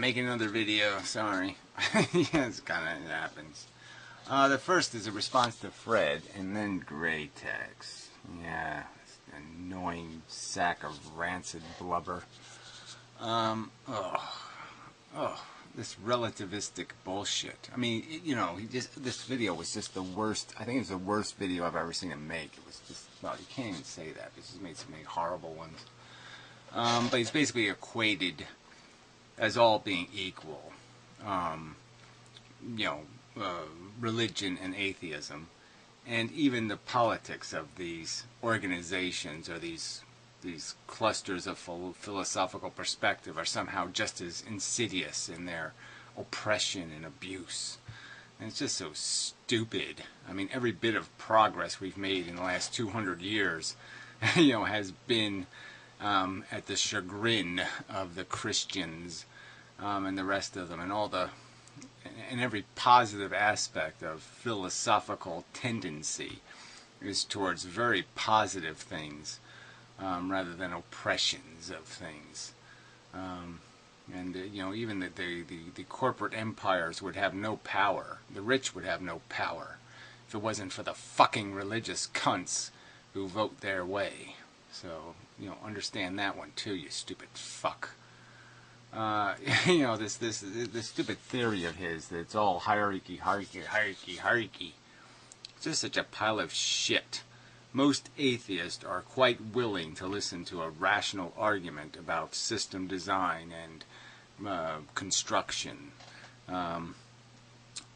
making another video. Sorry. Yeah, it's kind of, it happens. The first is a response to Fred, and then Gray Tex. Yeah, annoying sack of rancid blubber. This relativistic bullshit. I mean, you know, this video was just the worst. I think it was the worst video I've ever seen him make. It was just, well, you can't even say that because he's made so many horrible ones. But he's basically equated as all being equal. Religion and atheism, and even the politics of these organizations or these clusters of philosophical perspective are somehow just as insidious in their oppression and abuse. And it's just so stupid. I mean, every bit of progress we've made in the last 200 years, you know, has been at the chagrin of the Christians and the rest of them, and every positive aspect of philosophical tendency is towards very positive things rather than oppressions of things. You know, even the corporate empires would have no power. The rich would have no power if it wasn't for the fucking religious cunts who vote their way. So, you know, understand that one too, you stupid fuck. You know, this stupid theory of his that it's all hierarchy. It's just such a pile of shit. Most atheists are quite willing to listen to a rational argument about system design and construction. Well,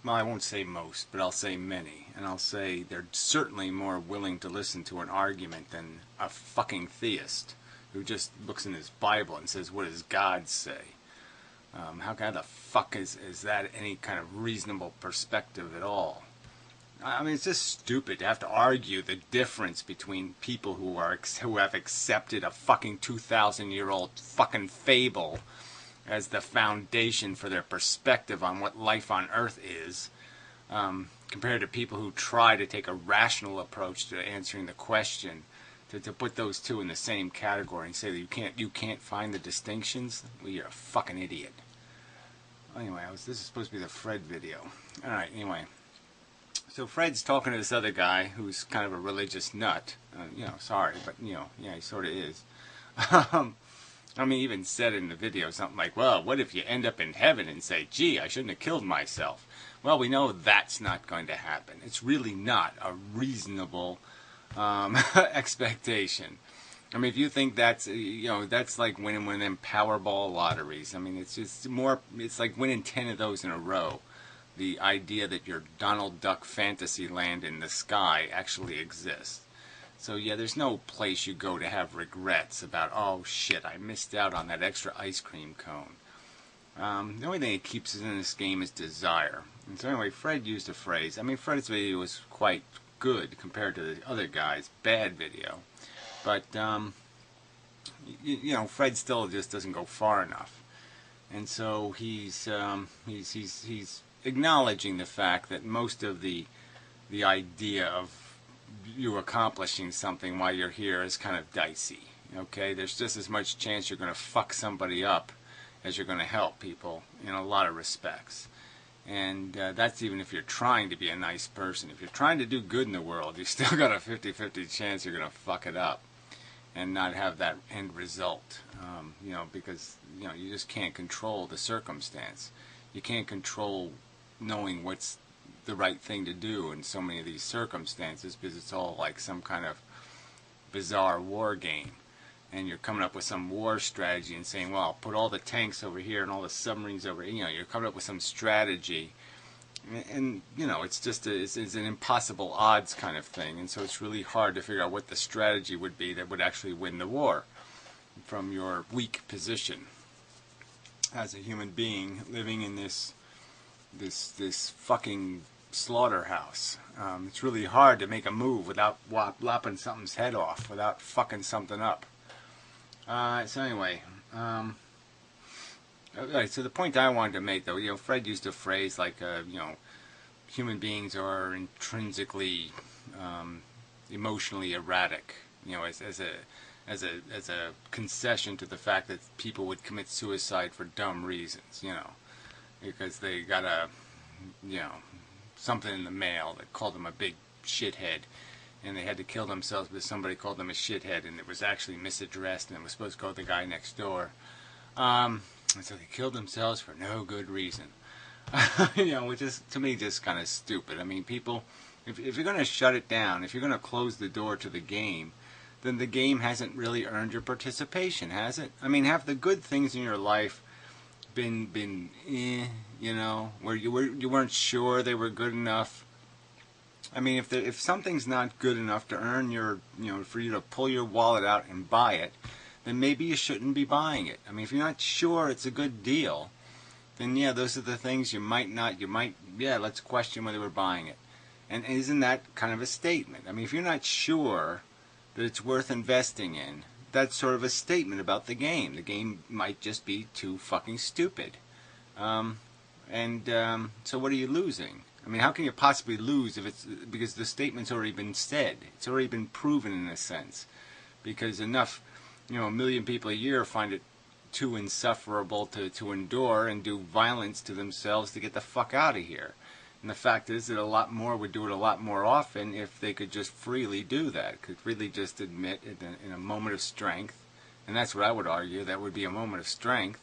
I won't say most, but I'll say many. And I'll say they're certainly more willing to listen to an argument than a fucking theist who just looks in his Bible and says, what does God say? How the fuck is that any kind of reasonable perspective at all? I mean, it's just stupid to have to argue the difference between people who have accepted a fucking 2,000-year-old fucking fable as the foundation for their perspective on what life on Earth is, compared to people who try to take a rational approach to answering the question. To put those two in the same category and say that you can't find the distinctions, well, you're a fucking idiot. Anyway, this is supposed to be the Fred video. All right, anyway. So Fred's talking to this other guy who's kind of a religious nut. You know, sorry, but, you know, yeah, he sort of is. I mean, he even said in the video something like, well, what if you end up in heaven and say, gee, I shouldn't have killed myself? Well, we know that's not going to happen. It's really not a reasonable expectation. I mean, if you think that's, you know, that's like winning one of them Powerball lotteries. I mean, it's just more, it's like winning 10 of those in a row. The idea that your Donald Duck fantasy land in the sky actually exists. So yeah, there's no place you go to have regrets about, oh shit, I missed out on that extra ice cream cone. The only thing that keeps us in this game is desire. And so anyway, Fred used a phrase. I mean, Fred's video was quite good compared to the other guy's bad video. But, you know, Fred still just doesn't go far enough. And so he's acknowledging the fact that most of the idea of you accomplishing something while you're here is kind of dicey. Okay, there's just as much chance you're going to fuck somebody up as you're going to help people in a lot of respects. And that's even if you're trying to be a nice person. If you're trying to do good in the world, you still got a 50-50 chance you're going to fuck it up and not have that end result. You know, because, you know, you just can't control the circumstance. You can't control knowing what's the right thing to do in so many of these circumstances, because it's all like some kind of bizarre war game. And you're coming up with some war strategy and saying, well, I'll put all the tanks over here and all the submarines over here. You know, you're coming up with some strategy. And you know, it's just it's an impossible odds kind of thing. And so it's really hard to figure out what the strategy would be that would actually win the war from your weak position as a human being living in this fucking slaughterhouse. It's really hard to make a move without lopping something's head off, without fucking something up. So anyway, okay, so the point I wanted to make, though, you know, Fred used a phrase like, you know, human beings are intrinsically emotionally erratic, you know, as a concession to the fact that people would commit suicide for dumb reasons, you know, because they got something in the mail that called them a big shithead, and they had to kill themselves because somebody called them a shithead, and it was actually misaddressed, and it was supposed to go to the guy next door. And so they killed themselves for no good reason. Which is, to me, just kind of stupid. I mean, people, if you're going to shut it down, if you're going to close the door to the game, then the game hasn't really earned your participation, has it? I mean, have the good things in your life been where you weren't sure they were good enough? I mean, if something's not good enough to earn your, for you to pull your wallet out and buy it, then maybe you shouldn't be buying it. I mean, if you're not sure it's a good deal, then yeah, those are the things let's question whether we're buying it. And isn't that kind of a statement? I mean, if you're not sure that it's worth investing in, that's sort of a statement about the game. The game might just be too fucking stupid. So what are you losing? I mean, how can you possibly lose if it's because the statement's already been said? It's already been proven in a sense. Because enough, 1 million people a year find it too insufferable to endure and do violence to themselves to get the fuck out of here. And the fact is that a lot more would do it a lot more often if they could just freely do that, could really just admit in a moment of strength, and that's what I would argue, that would be a moment of strength,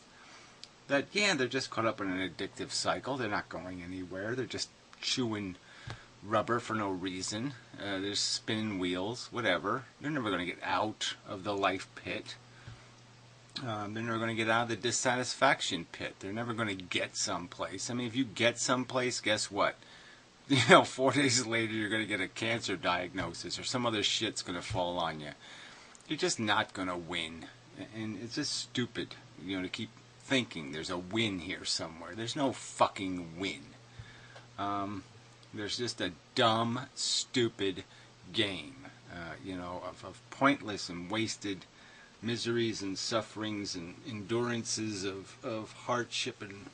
that, yeah, they're just caught up in an addictive cycle, they're not going anywhere, they're just chewing rubber for no reason, they're spinning wheels, whatever, they're never going to get out of the life pit. They're never going to get out of the dissatisfaction pit. They're never going to get someplace. I mean, if you get someplace, guess what? 4 days later you're going to get a cancer diagnosis or some other shit's going to fall on you. You're just not going to win. And it's just stupid, to keep thinking there's a win here somewhere. There's no fucking win. There's just a dumb, stupid game, of pointless and wasted miseries and sufferings and endurances of hardship and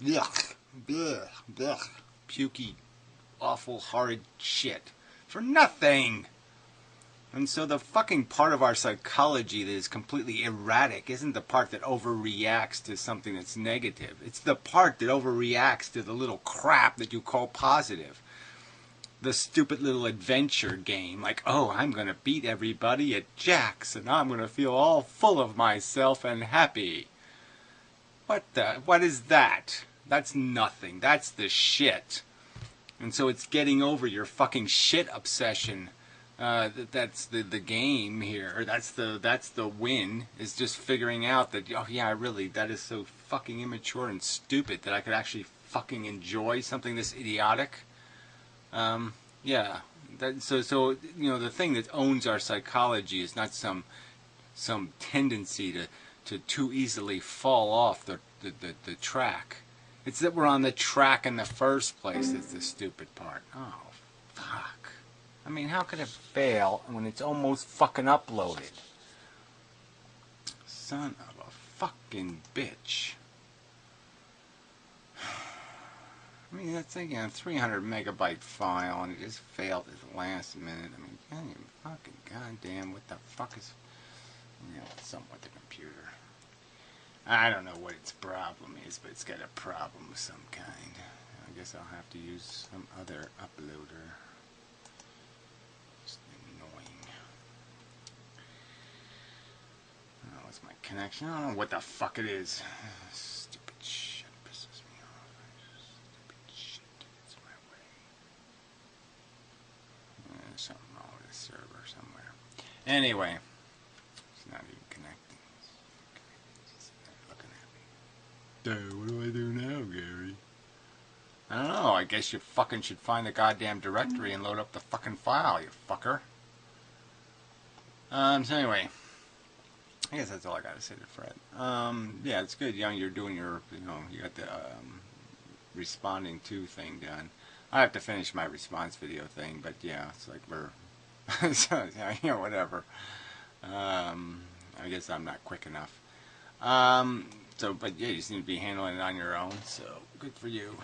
yuck, bleh, bleh, pukey, awful, horrid shit for nothing. And so the fucking part of our psychology that is completely erratic isn't the part that overreacts to something that's negative. It's the part that overreacts to the little crap that you call positive. The stupid little adventure game, like, oh, I'm going to beat everybody at Jack's, and I'm going to feel all full of myself and happy. What is that? That's nothing. That's the shit. And so it's getting over your fucking shit obsession. That's the game here. That's the win, is just figuring out that, oh yeah, that is so fucking immature and stupid that I could actually fucking enjoy something this idiotic. Yeah. So the thing that owns our psychology is not some tendency to too easily fall off the track. It's that we're on the track in the first place that's the stupid part. Oh, fuck. I mean, how could it fail when it's almost fucking uploaded? Son of a fucking bitch. I mean, that's a 300 megabyte file, and it just failed at the last minute. I mean, can you fucking goddamn, what the fuck is, something with the computer. I don't know what its problem is, but it's got a problem of some kind. I guess I'll have to use some other uploader. Just annoying. Oh, what's my connection? I don't know what the fuck it is. Stupid shit pisses me off. Stupid shit gets in my way. There's something wrong with the server somewhere. Anyway, it's not even connecting. It's looking at me. What do I do now, Gary? I don't know. I guess you fucking should find the goddamn directory and load up the fucking file, you fucker. So anyway, I guess that's all I got to say to Fred. Yeah, it's good. You're doing your, you got the responding to thing done. I have to finish my response video thing, but yeah, it's like we're, so, whatever. I guess I'm not quick enough. But yeah, you just need to be handling it on your own. So good for you.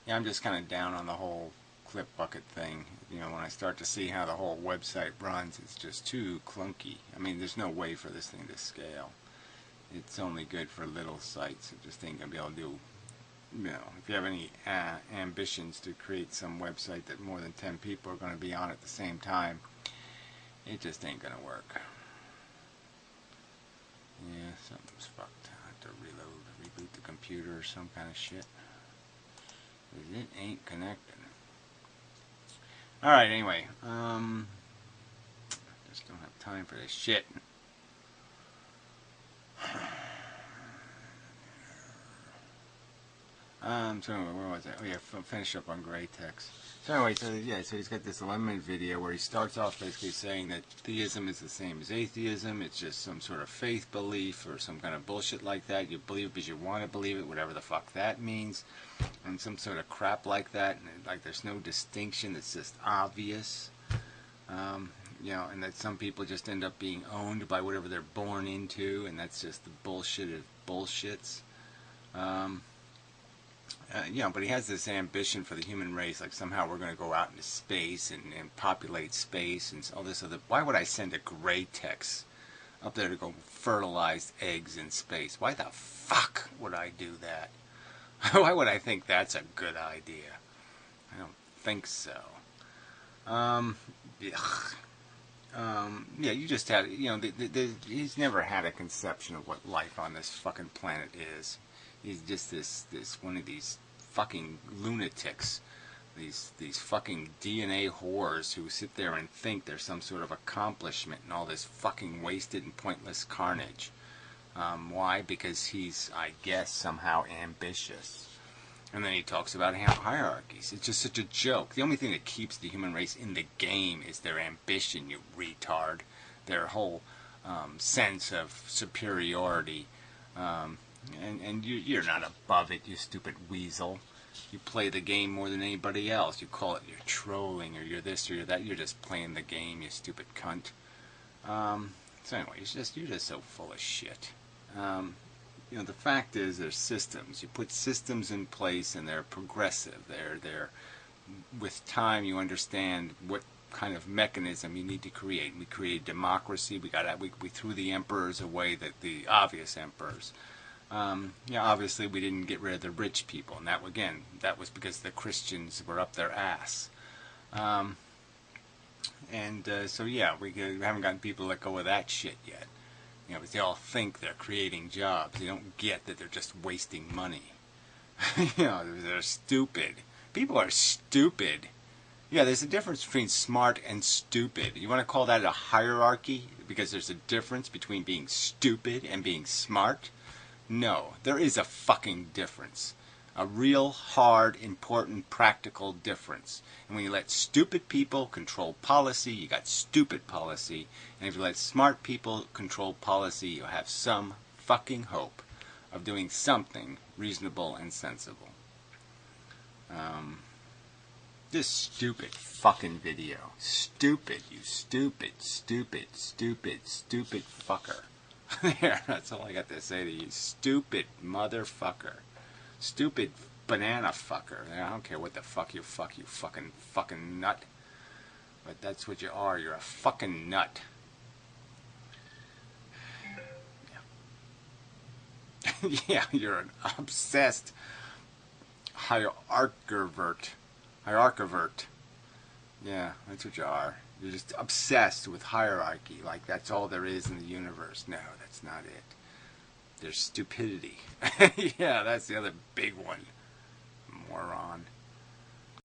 Yeah, I'm just kind of down on the whole clip bucket thing. You know, when I start to see how the whole website runs, it's just too clunky. I mean, there's no way for this thing to scale. It's only good for little sites. It just ain't gonna be able to do, you know, if you have any ambitions to create some website that more than 10 people are gonna be on at the same time, it just ain't gonna work. Yeah, something's fucked. I have to reboot the computer or some kind of shit. It ain't connected. Alright, anyway. Just don't have time for this shit. So where was I? Oh yeah, finish up on gray text. So anyway, so he's got this 11-minute video where he starts off basically saying that theism is the same as atheism. It's just some sort of faith belief or some kind of bullshit like that. You believe it because you want to believe it, whatever the fuck that means, and some sort of crap like that. And like there's no distinction. It's just obvious. You know, and that some people just end up being owned by whatever they're born into, and that's just the bullshit of bullshits. You know, but he has this ambition for the human race, like somehow we're going to go out into space and populate space and all this other. Why would I send a gray text up there to go fertilize eggs in space? Why the fuck would I do that? Why would I think that's a good idea? I don't think so. Yeah, you just had, you know, he's never had a conception of what life on this fucking planet is. He's just this one of these fucking lunatics, these fucking DNA whores who sit there and think there's some sort of accomplishment in all this fucking wasted and pointless carnage. Why? Because he's, I guess, somehow ambitious. And then he talks about hierarchies. It's just such a joke. The only thing that keeps the human race in the game is their ambition, you retard. Their whole sense of superiority. And you're not above it, you stupid weasel. You play the game more than anybody else. You call it you're trolling or you're this or you're that. You're just playing the game, you stupid cunt. So anyway, you're just so full of shit. You know, the fact is there's systems. You put systems in place and they're progressive. They're with time you understand what kind of mechanism you need to create. We created democracy. We threw the emperors away, the obvious emperors. Yeah, obviously we didn't get rid of the rich people, and that was because the Christians were up their ass. So yeah, we haven't gotten people to let go of that shit yet. You know, because they all think they're creating jobs. They don't get that they're just wasting money. You know, they're stupid. People are stupid. Yeah, there's a difference between smart and stupid. You want to call that a hierarchy because there's a difference between being stupid and being smart? No, there is a fucking difference. A real, hard, important, practical difference. And when you let stupid people control policy, you got stupid policy. And if you let smart people control policy, you have some fucking hope of doing something reasonable and sensible. This stupid fucking video. Stupid, you stupid, stupid, stupid, stupid fucker. There, that's all I got to say to you. Stupid motherfucker. Stupid banana fucker. I don't care what the fuck you fucking nut. But that's what you are. You're a fucking nut. Yeah, yeah, you're an obsessed hierarchivert. Yeah, that's what you are. You're just obsessed with hierarchy, like that's all there is in the universe. No, that's not it. There's stupidity. Yeah, that's the other big one.